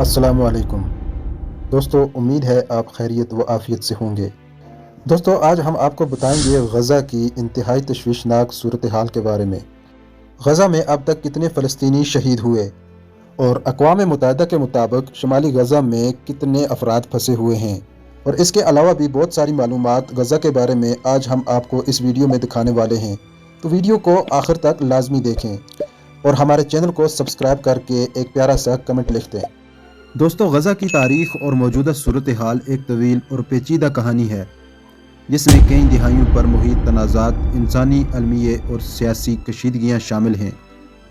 السلام علیکم دوستو، امید ہے آپ خیریت و عافیت سے ہوں گے۔ دوستو، آج ہم آپ کو بتائیں گے غزہ کی انتہائی تشویشناک صورتحال کے بارے میں۔ غزہ میں اب تک کتنے فلسطینی شہید ہوئے اور اقوام متحدہ کے مطابق شمالی غزہ میں کتنے افراد پھنسے ہوئے ہیں، اور اس کے علاوہ بھی بہت ساری معلومات غزہ کے بارے میں آج ہم آپ کو اس ویڈیو میں دکھانے والے ہیں۔ تو ویڈیو کو آخر تک لازمی دیکھیں اور ہمارے چینل کو سبسکرائب کر کے ایک پیارا سا کمنٹ لکھ دیں۔ دوستو، غزہ کی تاریخ اور موجودہ صورتحال ایک طویل اور پیچیدہ کہانی ہے جس میں کئی دہائیوں پر محیط تنازعات، انسانی المیے اور سیاسی کشیدگیاں شامل ہیں۔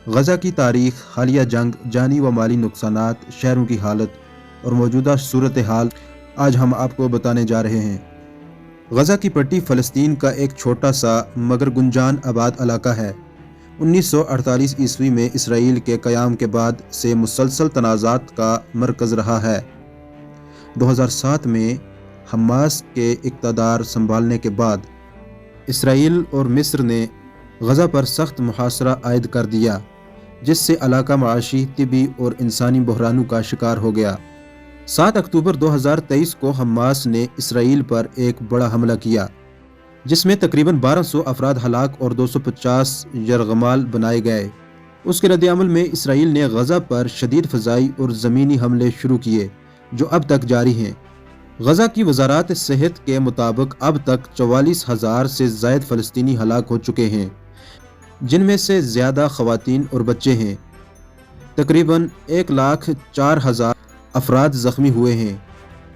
غزہ کی تاریخ، حالیہ جنگ، جانی و مالی نقصانات، شہروں کی حالت اور موجودہ صورتحال آج ہم آپ کو بتانے جا رہے ہیں۔ غزہ کی پٹی فلسطین کا ایک چھوٹا سا مگر گنجان آباد علاقہ ہے۔ 1948 عیسوی میں اسرائیل کے قیام کے بعد سے مسلسل تنازعات کا مرکز رہا ہے۔ 2007 میں حماس کے اقتدار سنبھالنے کے بعد اسرائیل اور مصر نے غزہ پر سخت محاصرہ عائد کر دیا، جس سے علاقہ معاشی، طبی اور انسانی بحرانوں کا شکار ہو گیا۔ 7 اکتوبر 2023 کو حماس نے اسرائیل پر ایک بڑا حملہ کیا جس میں تقریباً 1200 افراد ہلاک اور 250 یرغمال بنائے گئے۔ اس کے ردعمل میں اسرائیل نے غزہ پر شدید فضائی اور زمینی حملے شروع کیے جو اب تک جاری ہیں۔ غزہ کی وزارت صحت کے مطابق اب تک 44,000 سے زائد فلسطینی ہلاک ہو چکے ہیں، جن میں سے زیادہ خواتین اور بچے ہیں۔ تقریباً 1,04,000 افراد زخمی ہوئے ہیں،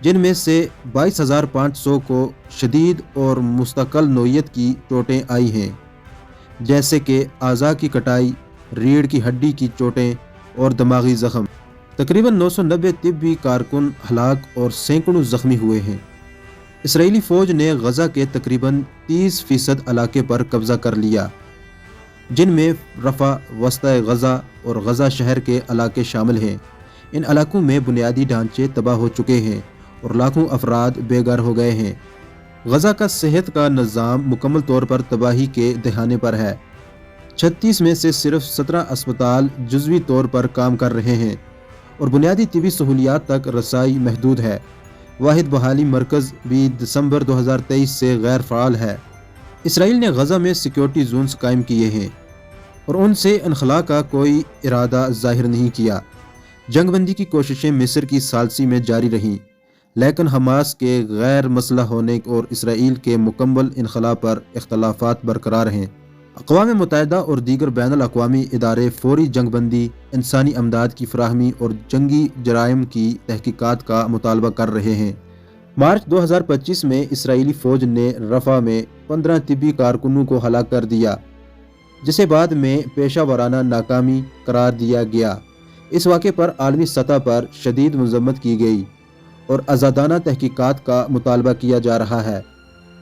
جن میں سے 22,500 کو شدید اور مستقل نوعیت کی چوٹیں آئی ہیں، جیسے کہ اعضاء کی کٹائی، ریڑھ کی ہڈی کی چوٹیں اور دماغی زخم۔ تقریباً 990 طبی کارکن ہلاک اور سینکڑوں زخمی ہوئے ہیں۔ اسرائیلی فوج نے غزہ کے تقریباً 30% علاقے پر قبضہ کر لیا، جن میں رفح، وسطی غزہ اور غزہ شہر کے علاقے شامل ہیں۔ ان علاقوں میں بنیادی ڈھانچے تباہ ہو چکے ہیں اور لاکھوں افراد بے گھر ہو گئے ہیں۔ غزہ کا صحت کا نظام مکمل طور پر تباہی کے دہانے پر ہے۔ 36 میں سے صرف 17 اسپتال جزوی طور پر کام کر رہے ہیں اور بنیادی طبی سہولیات تک رسائی محدود ہے۔ واحد بحالی مرکز بھی دسمبر 2023 سے غیر فعال ہے۔ اسرائیل نے غزہ میں سیکیورٹی زونز قائم کیے ہیں اور ان سے انخلاء کا کوئی ارادہ ظاہر نہیں کیا۔ جنگ بندی کی کوششیں مصر کی ثالثی میں جاری رہیں، لیکن حماس کے غیر مسلح ہونے اور اسرائیل کے مکمل انخلاء پر اختلافات برقرار ہیں۔ اقوام متحدہ اور دیگر بین الاقوامی ادارے فوری جنگ بندی، انسانی امداد کی فراہمی اور جنگی جرائم کی تحقیقات کا مطالبہ کر رہے ہیں۔ مارچ 2025 میں اسرائیلی فوج نے رفح میں 15 طبی کارکنوں کو ہلاک کر دیا، جسے بعد میں پیشہ ورانہ ناکامی قرار دیا گیا۔ اس واقعے پر عالمی سطح پر شدید مذمت کی گئی اور آزادانہ تحقیقات کا مطالبہ کیا جا رہا ہے۔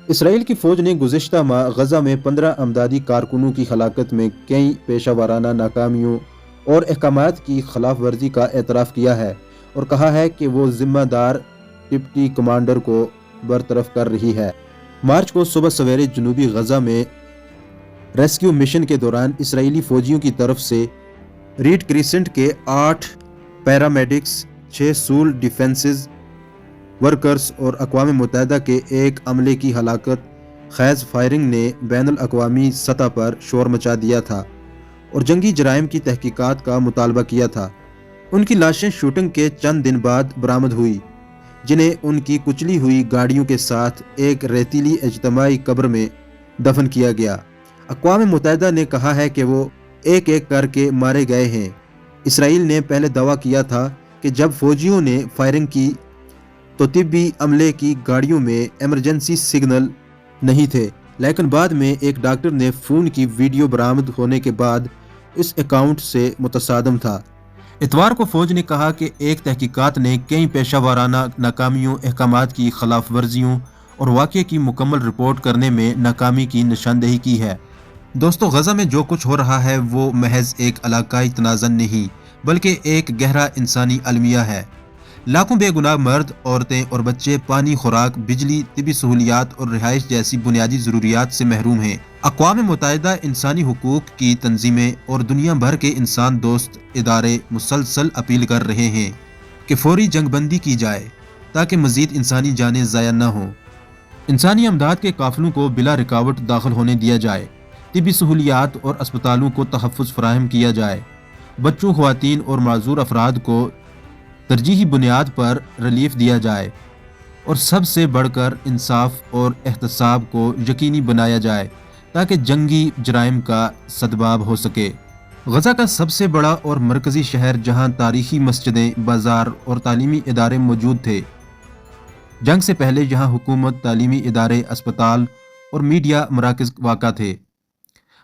اسرائیل کی فوج نے گزشتہ ماہ غزہ میں 15 امدادی کارکنوں کی ہلاکت میں کئی پیشہ ورانہ ناکامیوں اور احکامات کی خلاف ورزی کا اعتراف کیا ہے اور کہا ہے کہ وہ ذمہ دار ڈپٹی کمانڈر کو برطرف کر رہی ہے۔ مارچ کو صبح سویرے جنوبی غزہ میں ریسکیو مشن کے دوران اسرائیلی فوجیوں کی طرف سے ریڈ کریسنٹ کے 8 پیرامیڈکس، 6 سول ڈیفنسز ورکرز اور اقوام متحدہ کے ایک عملے کی ہلاکت خیز فائرنگ نے بین الاقوامی سطح پر شور مچا دیا تھا اور جنگی جرائم کی تحقیقات کا مطالبہ کیا تھا۔ ان کی لاشیں شوٹنگ کے چند دن بعد برآمد ہوئی، جنہیں ان کی کچلی ہوئی گاڑیوں کے ساتھ ایک ریتیلی اجتماعی قبر میں دفن کیا گیا۔ اقوام متحدہ نے کہا ہے کہ وہ ایک ایک کر کے مارے گئے ہیں۔ اسرائیل نے پہلے دعویٰ کیا تھا کہ جب فوجیوں نے فائرنگ کی تو طبی عملے کی گاڑیوں میں ایمرجنسی سگنل نہیں تھے، لیکن بعد میں ایک ڈاکٹر نے فون کی ویڈیو برآمد ہونے کے بعد اس اکاؤنٹ سے متصادم تھا۔ اتوار کو فوج نے کہا کہ ایک تحقیقات نے کئی پیشہ ورانہ ناکامیوں، احکامات کی خلاف ورزیوں اور واقعے کی مکمل رپورٹ کرنے میں ناکامی کی نشاندہی کی ہے۔ دوستو، غزہ میں جو کچھ ہو رہا ہے وہ محض ایک علاقائی تنازع نہیں بلکہ ایک گہرا انسانی المیہ ہے۔ لاکھوں بے گناہ مرد، عورتیں اور بچے پانی، خوراک، بجلی، طبی سہولیات اور رہائش جیسی بنیادی ضروریات سے محروم ہیں۔ اقوام متحدہ، انسانی حقوق کی تنظیمیں اور دنیا بھر کے انسان دوست ادارے مسلسل اپیل کر رہے ہیں کہ فوری جنگ بندی کی جائے تاکہ مزید انسانی جانیں ضائع نہ ہوں۔ انسانی امداد کے قافلوں کو بلا رکاوٹ داخل ہونے دیا جائے، طبی سہولیات اور اسپتالوں کو تحفظ فراہم کیا جائے، بچوں، خواتین اور معذور افراد کو ترجیحی بنیاد پر ریلیف دیا جائے، اور سب سے بڑھ کر انصاف اور احتساب کو یقینی بنایا جائے تاکہ جنگی جرائم کا سدباب ہو سکے۔ غزہ کا سب سے بڑا اور مرکزی شہر، جہاں تاریخی مسجدیں، بازار اور تعلیمی ادارے موجود تھے، جنگ سے پہلے یہاں حکومت، تعلیمی ادارے، اسپتال اور میڈیا مراکز واقع تھے۔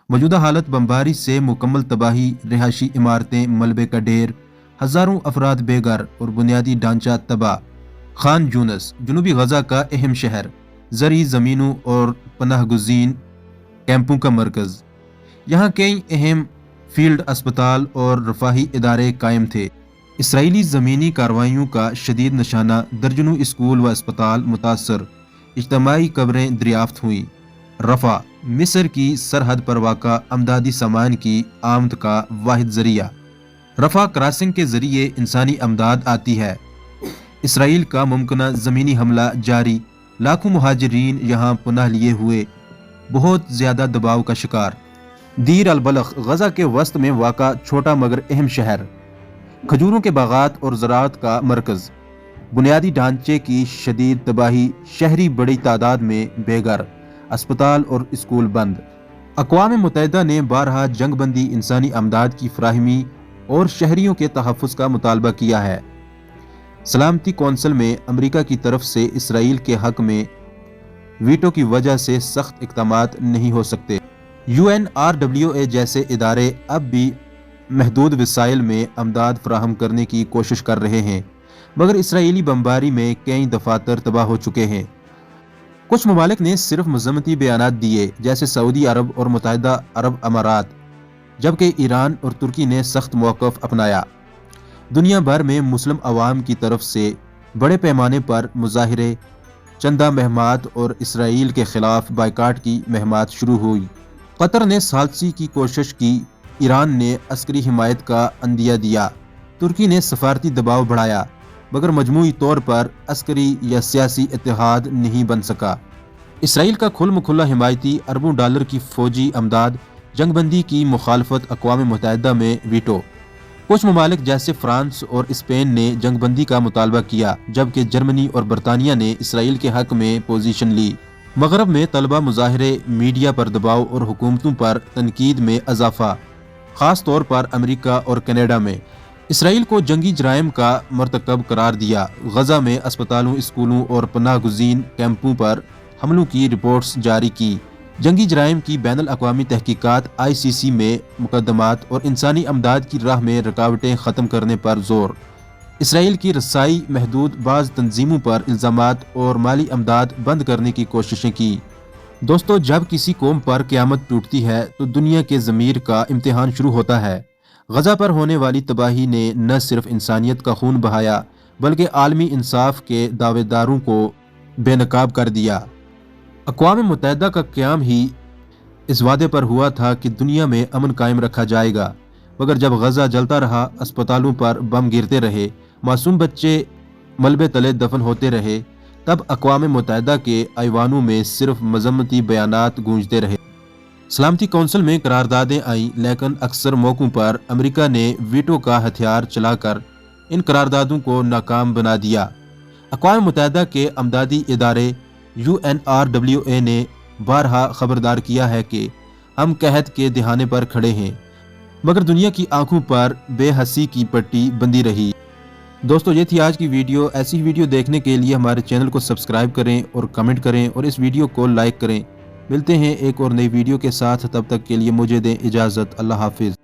موجودہ حالت بمباری سے مکمل تباہی، رہائشی عمارتیں ملبے کا ڈھیر، ہزاروں افراد بے گھر اور بنیادی ڈھانچہ تباہ۔ خان یونس، جنوبی غزہ کا اہم شہر، زرعی زمینوں اور پناہ گزین کیمپوں کا مرکز۔ یہاں کئی اہم فیلڈ اسپتال اور رفاہی ادارے قائم تھے۔ اسرائیلی زمینی کارروائیوں کا شدید نشانہ، درجنوں اسکول و اسپتال متاثر، اجتماعی قبریں دریافت ہوئیں۔ رفح، مصر کی سرحد پر واقع امدادی سامان کی آمد کا واحد ذریعہ۔ رفح کراسنگ کے ذریعے انسانی امداد آتی ہے۔ اسرائیل کا ممکنہ زمینی حملہ جاری، لاکھوں مہاجرین یہاں پناہ لیے ہوئے، بہت زیادہ دباؤ کا شکار۔ دیر البلخ، غزہ کے وسط میں واقع چھوٹا مگر اہم شہر، کھجوروں کے باغات اور زراعت کا مرکز، بنیادی ڈھانچے کی شدید تباہی، شہری بڑی تعداد میں بے گھر، اسپتال اور اسکول بند۔ اقوام متحدہ نے بارہا جنگ بندی، انسانی امداد کی فراہمی اور شہریوں کے تحفظ کا مطالبہ کیا ہے۔ سلامتی کونسل میں امریکہ کی طرف سے اسرائیل کے حق میں ویٹو کی وجہ سے سخت اقدامات نہیں ہو سکتے۔ UNRWA جیسے ادارے اب بھی محدود وسائل میں امداد فراہم کرنے کی کوشش کر رہے ہیں، مگر اسرائیلی بمباری میں کئی دفاتر تباہ ہو چکے ہیں۔ کچھ ممالک نے صرف مذمتی بیانات دیے، جیسے سعودی عرب اور متحدہ عرب امارات، جبکہ ایران اور ترکی نے سخت موقف اپنایا۔ دنیا بھر میں مسلم عوام کی طرف سے بڑے پیمانے پر مظاہرے، چندہ مہمات اور اسرائیل کے خلاف بائیکاٹ کی مہمات شروع ہوئی۔ قطر نے ثالثی کی کوشش کی، ایران نے عسکری حمایت کا عندیہ دیا، ترکی نے سفارتی دباؤ بڑھایا، مگر مجموعی طور پر عسکری یا سیاسی اتحاد نہیں بن سکا۔ اسرائیل کا کھلم کھلا حمایتی، اربوں ڈالر کی فوجی امداد، جنگ بندی کی مخالفت، اقوام متحدہ میں ویٹو۔ کچھ ممالک جیسے فرانس اور اسپین نے جنگ بندی کا مطالبہ کیا، جبکہ جرمنی اور برطانیہ نے اسرائیل کے حق میں پوزیشن لی۔ مغرب میں طلبہ مظاہرے، میڈیا پر دباؤ اور حکومتوں پر تنقید میں اضافہ، خاص طور پر امریکہ اور کینیڈا میں۔ اسرائیل کو جنگی جرائم کا مرتکب قرار دیا، غزہ میں اسپتالوں، اسکولوں اور پناہ گزین کیمپوں پر حملوں کی رپورٹس جاری کی۔ جنگی جرائم کی بین الاقوامی تحقیقات، ICC میں مقدمات اور انسانی امداد کی راہ میں رکاوٹیں ختم کرنے پر زور۔ اسرائیل کی رسائی محدود، بعض تنظیموں پر الزامات اور مالی امداد بند کرنے کی کوششیں کی۔ دوستو، جب کسی قوم پر قیامت ٹوٹتی ہے تو دنیا کے ضمیر کا امتحان شروع ہوتا ہے۔ غزہ پر ہونے والی تباہی نے نہ صرف انسانیت کا خون بہایا، بلکہ عالمی انصاف کے دعوے داروں کو بے نقاب کر دیا۔ اقوام متحدہ کا قیام ہی اس وعدے پر ہوا تھا کہ دنیا میں امن قائم رکھا جائے گا، مگر جب غزہ جلتا رہا، اسپتالوں پر بم گرتے رہے، معصوم بچے ملبے تلے دفن ہوتے رہے، تب اقوام متحدہ کے ایوانوں میں صرف مذمتی بیانات گونجتے رہے۔ سلامتی کونسل میں قراردادیں آئیں، لیکن اکثر موقعوں پر امریکہ نے ویٹو کا ہتھیار چلا کر ان قراردادوں کو ناکام بنا دیا۔ اقوام متحدہ کے امدادی ادارے UNRWA نے بارہا خبردار کیا ہے کہ ہم قحط کے دہانے پر کھڑے ہیں، مگر دنیا کی آنکھوں پر بے حسی کی پٹی بندھی رہی۔ دوستو، یہ تھی آج کی ویڈیو۔ ایسی ویڈیو دیکھنے کے لیے ہمارے چینل کو سبسکرائب کریں اور کمنٹ کریں اور اس ویڈیو کو لائک کریں۔ ملتے ہیں ایک اور نئی ویڈیو کے ساتھ، تب تک کے لیے مجھے دیں اجازت۔ اللہ حافظ۔